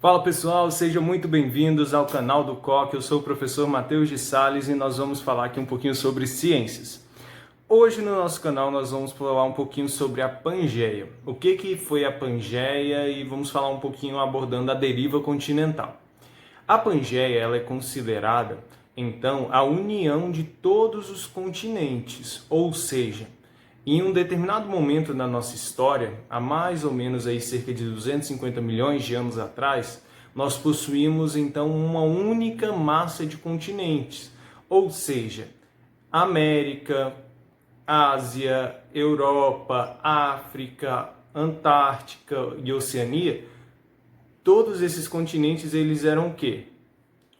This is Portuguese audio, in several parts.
Fala pessoal, sejam muito bem-vindos ao canal do COC. Eu sou o professor Matheus de Sales e nós vamos falar aqui um pouquinho sobre ciências. Hoje no nosso canal nós vamos falar um pouquinho sobre a Pangeia. O que foi a Pangeia e vamos falar um pouquinho abordando a deriva continental. A Pangeia ela é considerada, então, a união de todos os continentes, ou seja, em um determinado momento da nossa história, há mais ou menos aí cerca de 250 milhões de anos atrás, nós possuímos então uma única massa de continentes, ou seja, América, Ásia, Europa, África, Antártica e Oceania. Todos esses continentes eles eram o quê?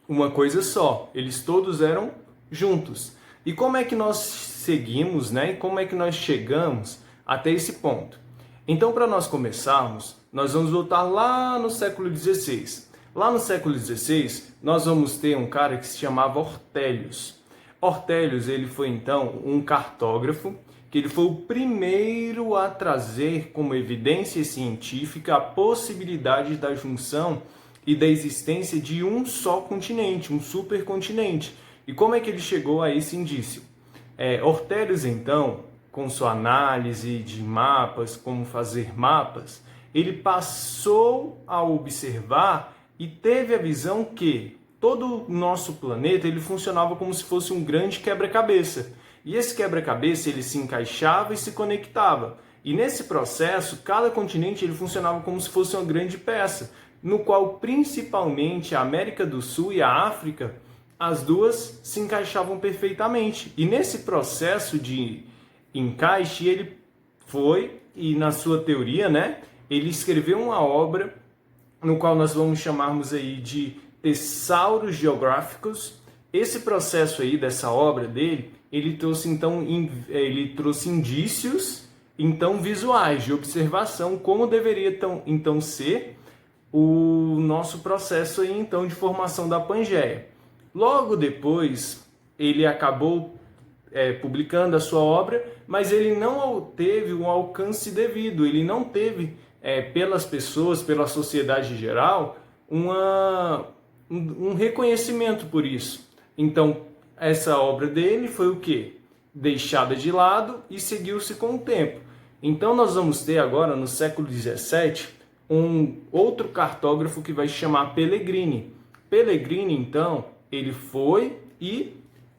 Uma coisa só, eles todos eram juntos. E como é que nós seguimos, né? E como é que nós chegamos até esse ponto? Então, para nós começarmos, nós vamos voltar lá no século XVI. Lá no século XVI, nós vamos ter um cara que se chamava Ortelius. Ortelius, ele foi então um cartógrafo, que ele foi o primeiro a trazer como evidência científica a possibilidade da junção e da existência de um só continente, um supercontinente. E como é que ele chegou a esse indício? Ortelius, então, com sua análise de mapas, como fazer mapas, ele passou a observar e teve a visão que todo o nosso planeta ele funcionava como se fosse um grande quebra-cabeça. E esse quebra-cabeça ele se encaixava e se conectava. E nesse processo, cada continente ele funcionava como se fosse uma grande peça, no qual principalmente a América do Sul e a África, as duas se encaixavam perfeitamente. E nesse processo de encaixe, ele foi, e na sua teoria, né, ele escreveu uma obra no qual nós vamos chamarmos aí de Tessauros Geográficos. Esse processo aí dessa obra dele, ele trouxe então indícios então visuais de observação como deveria então ser o nosso processo aí então de formação da Pangeia. Logo depois, ele acabou publicando a sua obra, mas ele não teve um alcance devido, ele não teve, pelas pessoas, pela sociedade geral, um reconhecimento por isso. Então, essa obra dele foi o quê? Deixada de lado e seguiu-se com o tempo. Então, nós vamos ter agora, no século XVII, um outro cartógrafo que vai se chamar Pellegrini. Pellegrini, então, ele foi e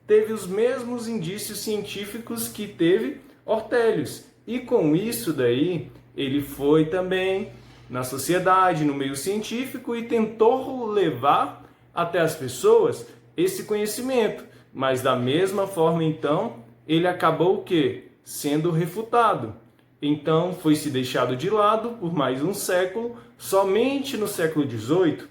teve os mesmos indícios científicos que teve Ortelius. E com isso daí, ele foi também na sociedade, no meio científico e tentou levar até as pessoas esse conhecimento. Mas da mesma forma, então, ele acabou o quê? Sendo refutado. Então, foi se deixado de lado por mais um século. Somente no século XVIII,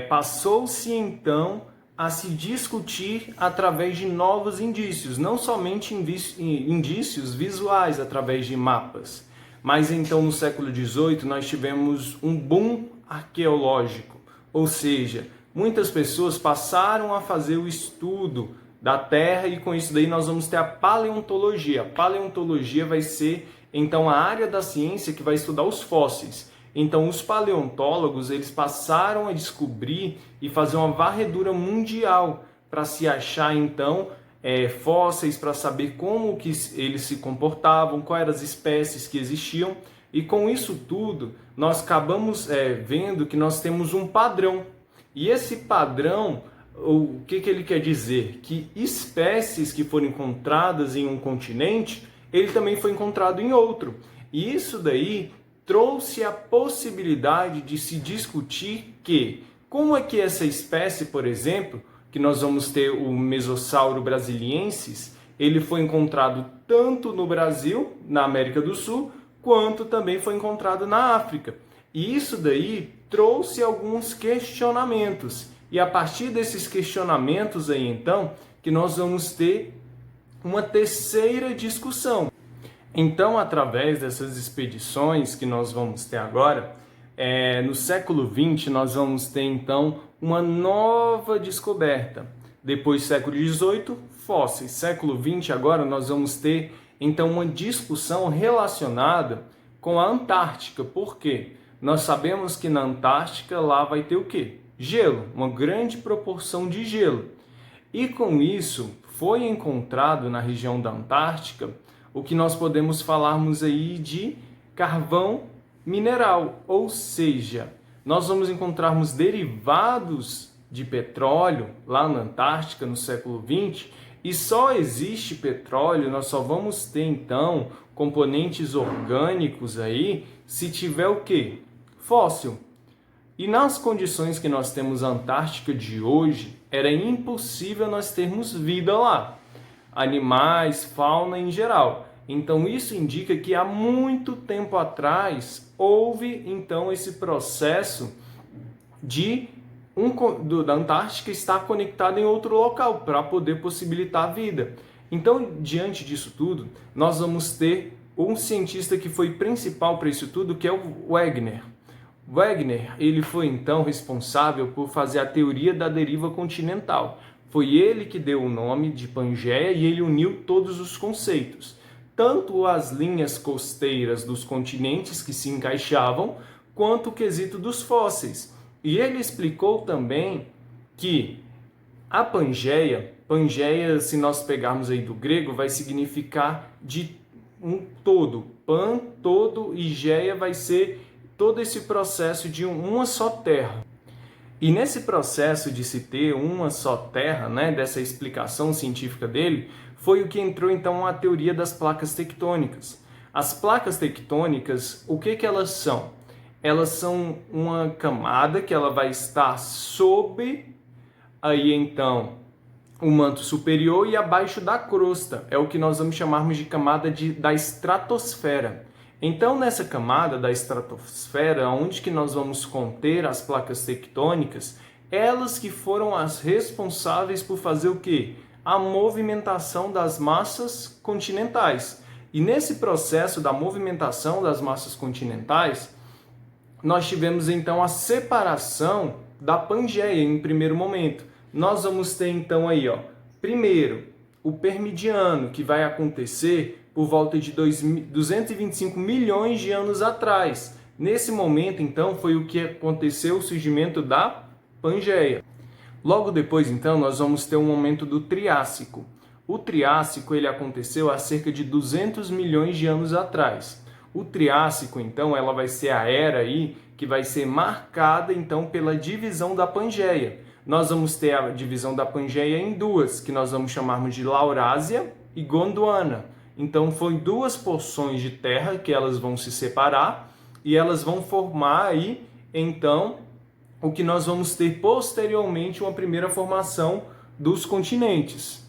passou-se então a se discutir através de novos indícios, não somente indícios visuais através de mapas, mas então no século XVIII nós tivemos um boom arqueológico, ou seja, muitas pessoas passaram a fazer o estudo da Terra e com isso daí nós vamos ter a paleontologia. A paleontologia vai ser então a área da ciência que vai estudar os fósseis. Então, os paleontólogos eles passaram a descobrir e fazer uma varredura mundial para se achar, então, fósseis, para saber como que eles se comportavam, quais eram as espécies que existiam. E com isso tudo, nós acabamos vendo que nós temos um padrão. E esse padrão, o que ele quer dizer? Que espécies que foram encontradas em um continente, ele também foi encontrado em outro. E isso daí trouxe a possibilidade de se discutir como é que essa espécie, por exemplo, que nós vamos ter o Mesossauro brasiliensis, ele foi encontrado tanto no Brasil, na América do Sul, quanto também foi encontrado na África. E isso daí trouxe alguns questionamentos. E a partir desses questionamentos aí, então, que nós vamos ter uma terceira discussão. Então, através dessas expedições que nós vamos ter agora, no século XX, nós vamos ter, então, uma nova descoberta. Depois do século XVIII, fósseis. Século XX, agora, nós vamos ter, então, uma discussão relacionada com a Antártica. Por quê? Nós sabemos que na Antártica lá vai ter o quê? Gelo, uma grande proporção de gelo. E com isso foi encontrado na região da Antártica o que nós podemos falarmos aí de carvão mineral, ou seja, nós vamos encontrarmos derivados de petróleo lá na Antártica no século XX, e só existe petróleo, nós só vamos ter então componentes orgânicos aí se tiver o quê? Fóssil. E nas condições que nós temos a Antártica de hoje, era impossível nós termos vida lá. Animais, fauna em geral. Então isso indica que há muito tempo atrás houve então esse processo da Antártica estar conectada em outro local para poder possibilitar a vida. Então, diante disso tudo, nós vamos ter um cientista que foi principal para isso tudo, que é o Wegener. Wegener, ele foi então responsável por fazer a teoria da deriva continental. Foi ele que deu o nome de Pangeia e ele uniu todos os conceitos, tanto as linhas costeiras dos continentes que se encaixavam, quanto o quesito dos fósseis. E ele explicou também que a Pangeia, se nós pegarmos aí do grego, vai significar de um todo. Pan, todo, e Geia vai ser todo esse processo de uma só terra. E nesse processo de se ter uma só terra, né, dessa explicação científica dele, foi o que entrou então a teoria das placas tectônicas. As placas tectônicas, o que elas são? Elas são uma camada que ela vai estar sob aí então o manto superior e abaixo da crosta. É o que nós vamos chamarmos de camada da estratosfera. Então, nessa camada da estratosfera, onde que nós vamos conter as placas tectônicas, elas que foram as responsáveis por fazer o quê? A movimentação das massas continentais. E nesse processo da movimentação das massas continentais, nós tivemos então a separação da Pangeia em primeiro momento. Nós vamos ter então aí, primeiro, o Permidiano, que vai acontecer por volta de 225 milhões de anos atrás. Nesse momento, então, foi o que aconteceu, o surgimento da Pangeia. Logo depois, então, nós vamos ter um momento do Triássico. O Triássico ele aconteceu há cerca de 200 milhões de anos atrás. O Triássico, então, ela vai ser a era aí que vai ser marcada, então, pela divisão da Pangeia. Nós vamos ter a divisão da Pangeia em duas, que nós vamos chamarmos de Laurásia e Gondwana. Então, foi duas porções de terra que elas vão se separar e elas vão formar aí, então, o que nós vamos ter posteriormente uma primeira formação dos continentes.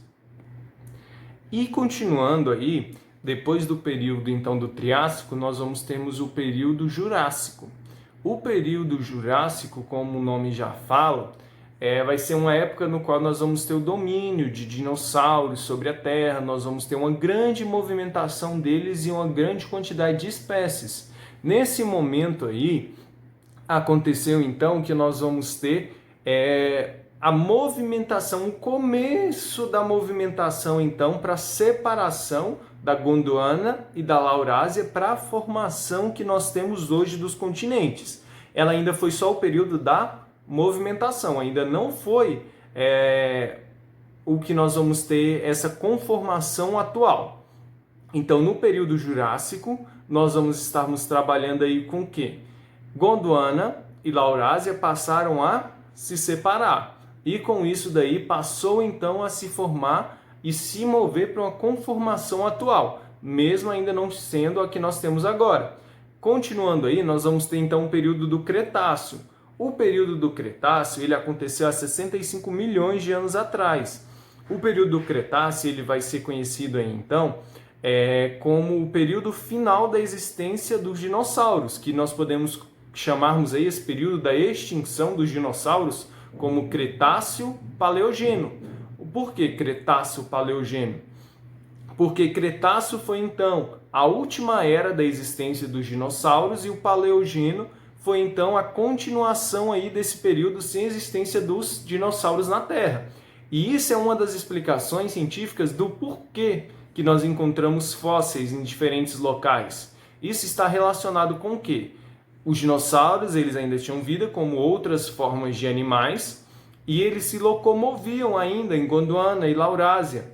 E continuando aí, depois do período então do Triássico, nós vamos termos o período Jurássico. O período Jurássico, como o nome já fala, vai ser uma época no qual nós vamos ter o domínio de dinossauros sobre a Terra, nós vamos ter uma grande movimentação deles e uma grande quantidade de espécies. Nesse momento aí, aconteceu então que nós vamos ter a movimentação, o começo da movimentação então para a separação da Gondwana e da Laurásia para a formação que nós temos hoje dos continentes. Ela ainda foi só o período da movimentação, ainda não foi o que nós vamos ter essa conformação atual. Então, no período Jurássico, nós vamos estarmos trabalhando aí com o quê? Gondwana e Laurásia passaram a se separar. E com isso daí passou então a se formar e se mover para uma conformação atual, mesmo ainda não sendo a que nós temos agora. Continuando aí, nós vamos ter então o período do Cretáceo. O período do Cretáceo ele aconteceu há 65 milhões de anos atrás. O período do Cretáceo ele vai ser conhecido aí, então como o período final da existência dos dinossauros, que nós podemos chamarmos aí esse período da extinção dos dinossauros como Cretáceo-Paleogeno. Por que Cretáceo-Paleogeno? Porque Cretáceo foi então a última era da existência dos dinossauros e o Paleogeno foi então a continuação aí desse período sem existência dos dinossauros na Terra. E isso é uma das explicações científicas do porquê que nós encontramos fósseis em diferentes locais. Isso está relacionado com o quê? Os dinossauros, eles ainda tinham vida como outras formas de animais e eles se locomoviam ainda em Gondwana e Laurásia.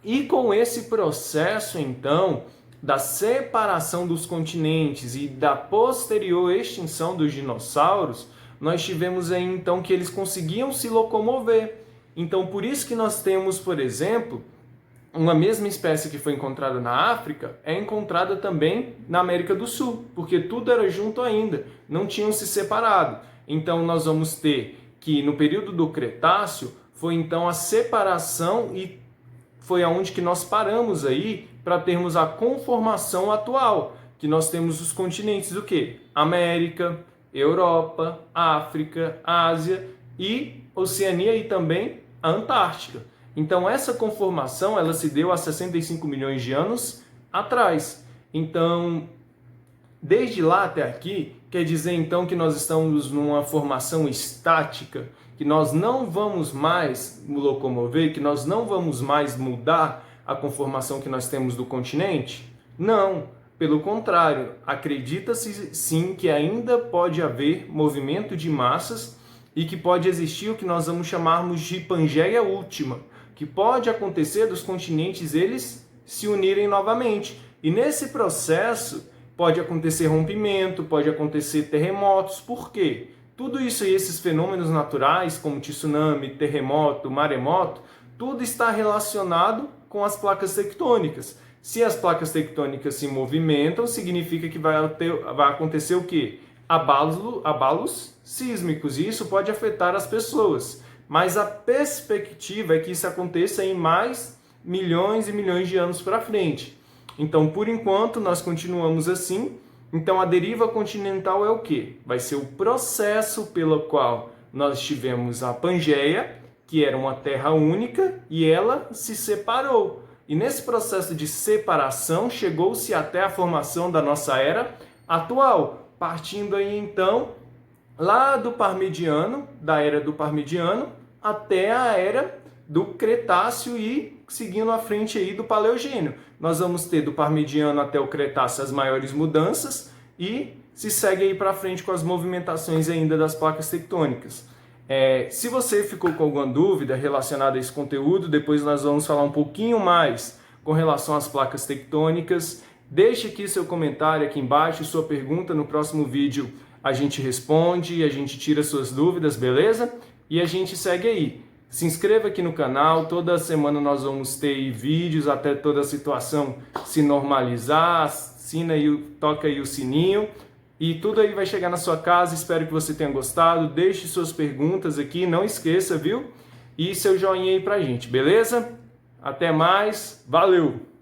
E com esse processo, então, da separação dos continentes e da posterior extinção dos dinossauros, nós tivemos aí então que eles conseguiam se locomover. Então, por isso que nós temos, por exemplo, uma mesma espécie que foi encontrada na África é encontrada também na América do Sul, porque tudo era junto ainda, não tinham se separado. Então nós vamos ter que no período do Cretáceo foi então a separação e foi aonde que nós paramos aí para termos a conformação atual, que nós temos os continentes do quê? América, Europa, África, Ásia e Oceania e também a Antártica. Então essa conformação ela se deu há 65 milhões de anos atrás. Então, desde lá até aqui, quer dizer então que nós estamos numa formação estática, que nós não vamos mais locomover, que nós não vamos mais mudar a conformação que nós temos do continente? Não, pelo contrário, acredita-se sim que ainda pode haver movimento de massas e que pode existir o que nós vamos chamarmos de Pangeia última, que pode acontecer dos continentes eles se unirem novamente. E nesse processo pode acontecer rompimento, pode acontecer terremotos. Por quê? Tudo isso e esses fenômenos naturais, como tsunami, terremoto, maremoto, tudo está relacionado com as placas tectônicas. Se as placas tectônicas se movimentam, significa que vai acontecer o quê? Abalos sísmicos, e isso pode afetar as pessoas. Mas a perspectiva é que isso aconteça em mais milhões e milhões de anos para frente. Então, por enquanto, nós continuamos assim. Então, a deriva continental é o quê? Vai ser o processo pelo qual nós tivemos a Pangeia, que era uma terra única, e ela se separou. E nesse processo de separação, chegou-se até a formação da nossa era atual, partindo aí, então, lá do Parmidiano, da era do Parmidiano, até a era do Cretáceo e seguindo à frente aí do Paleogênio. Nós vamos ter do Parmidiano até o Cretáceo as maiores mudanças e se segue aí para frente com as movimentações ainda das placas tectônicas. Se você ficou com alguma dúvida relacionada a esse conteúdo, depois nós vamos falar um pouquinho mais com relação às placas tectônicas. Deixe aqui seu comentário aqui embaixo, sua pergunta. No próximo vídeo a gente responde e a gente tira suas dúvidas, beleza? E a gente segue aí. Se inscreva aqui no canal, toda semana nós vamos ter vídeos até toda a situação se normalizar, assina aí, toca aí o sininho e tudo aí vai chegar na sua casa. Espero que você tenha gostado, deixe suas perguntas aqui, não esqueça, viu? E seu joinha aí pra gente, beleza? Até mais, valeu!